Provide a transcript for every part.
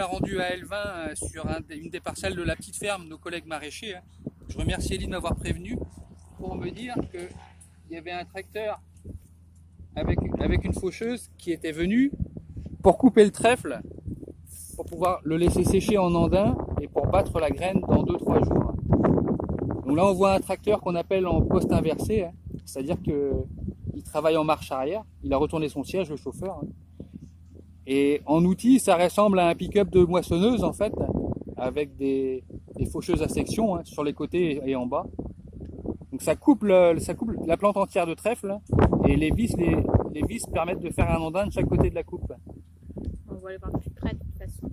l'a rendu à Elvin sur une des parcelles de la petite ferme, nos collègues maraîchers. Je remercie Elie de m'avoir prévenu pour me dire qu'il y avait un tracteur avec une faucheuse qui était venue pour couper le trèfle, pour pouvoir le laisser sécher en andin et pour battre la graine dans 2-3 jours. Donc là on voit un tracteur qu'on appelle en poste inversé, c'est-à-dire qu'il travaille en marche arrière, il a retourné son siège, le chauffeur. Et en outil, ça ressemble à un pick-up de moissonneuse en fait, avec des faucheuses à section sur les côtés et en bas. Donc ça coupe la plante entière de trèfle et les vis permettent de faire un andin de chaque côté de la coupe. On va aller voir plus près de toute façon.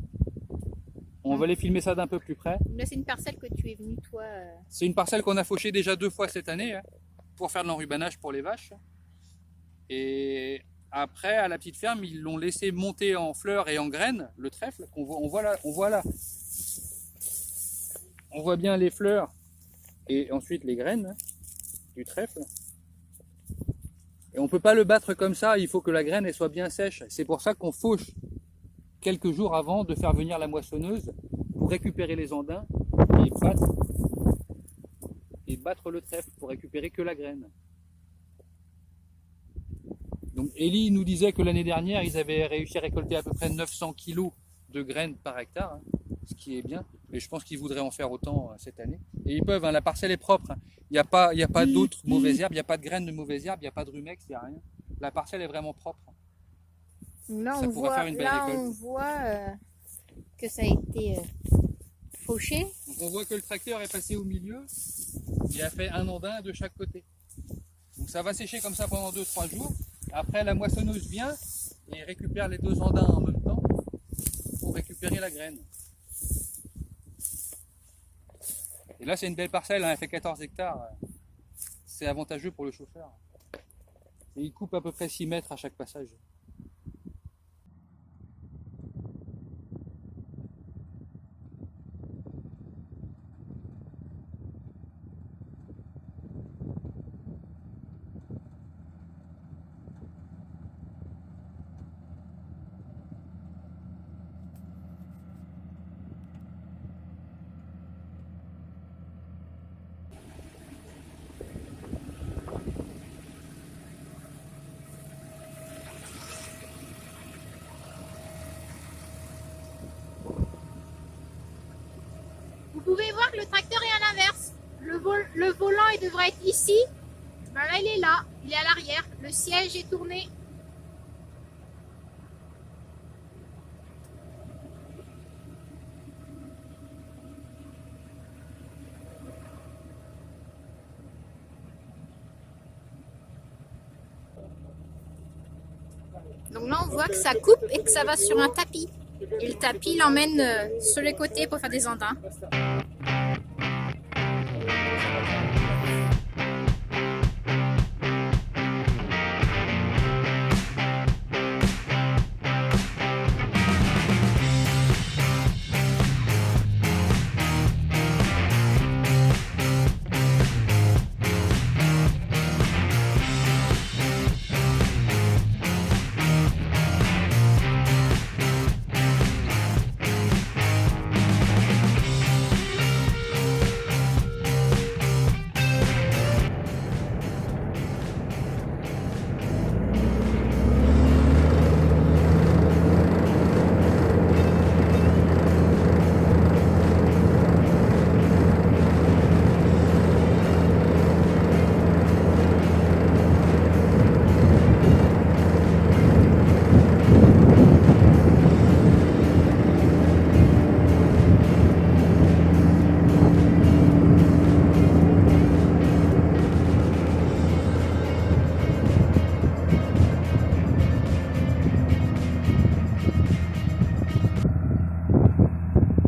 On va aller filmer ça d'un peu plus près. Là c'est une parcelle que tu es venu toi. C'est une parcelle qu'on a fauchée déjà 2 fois cette année pour faire de l'enrubanage pour les vaches. Et après, à la petite ferme, ils l'ont laissé monter en fleurs et en graines, le trèfle, on voit là. On voit bien les fleurs et ensuite les graines du trèfle. Et on ne peut pas le battre comme ça, il faut que la graine elle soit bien sèche. C'est pour ça qu'on fauche quelques jours avant de faire venir la moissonneuse pour récupérer les andins et battre le trèfle pour récupérer que la graine. Donc Elie nous disait que l'année dernière, ils avaient réussi à récolter à peu près 900 kg de graines par hectare, ce qui est bien. Et je pense qu'ils voudraient en faire autant cette année. Et ils peuvent, la parcelle est propre. Il n'y a pas d'autres mauvaises herbes, il n'y a pas de graines de mauvaises herbes, il n'y a pas de rumex, il n'y a rien. La parcelle est vraiment propre. Là, ça pourrait faire une belle récolte. on voit que ça a été fauché. Donc on voit que le tracteur est passé au milieu et a fait un andin de chaque côté. Donc ça va sécher comme ça pendant 2-3 jours. Après, la moissonneuse vient et récupère les 2 andins en même temps pour récupérer la graine. Et là, c'est une belle parcelle, elle fait 14 hectares. C'est avantageux pour le chauffeur. Et il coupe à peu près 6 mètres à chaque passage. Vous pouvez voir que le tracteur est à l'inverse. Le volant il devrait être ici. Ben là il est là, il est à l'arrière. Le siège est tourné. Donc là on voit que ça coupe et que ça va sur un tapis. Et le tapis l'emmène sur les côtés pour faire des andins.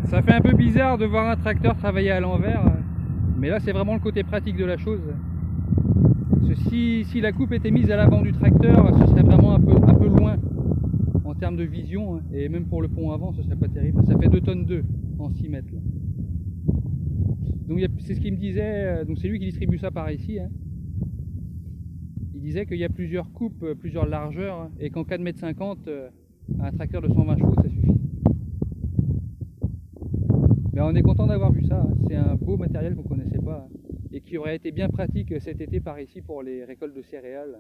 Ça fait un peu bizarre de voir un tracteur travailler à l'envers, mais là c'est vraiment le côté pratique de la chose. Si la coupe était mise à l'avant du tracteur, ce serait vraiment un peu loin en termes de vision, et même pour le pont avant, ce serait pas terrible. Ça fait 2 tonnes 2 en 6 mètres. Là. Donc c'est ce qu'il me disait, donc c'est lui qui distribue ça par ici. Il disait qu'il y a plusieurs coupes, plusieurs largeurs, et qu'en 4,50 m, un tracteur de 120 chevaux, ça suffit. Mais on est content d'avoir vu ça. C'est un beau matériel qu'on ne connaissait pas et qui aurait été bien pratique cet été par ici pour les récoltes de céréales.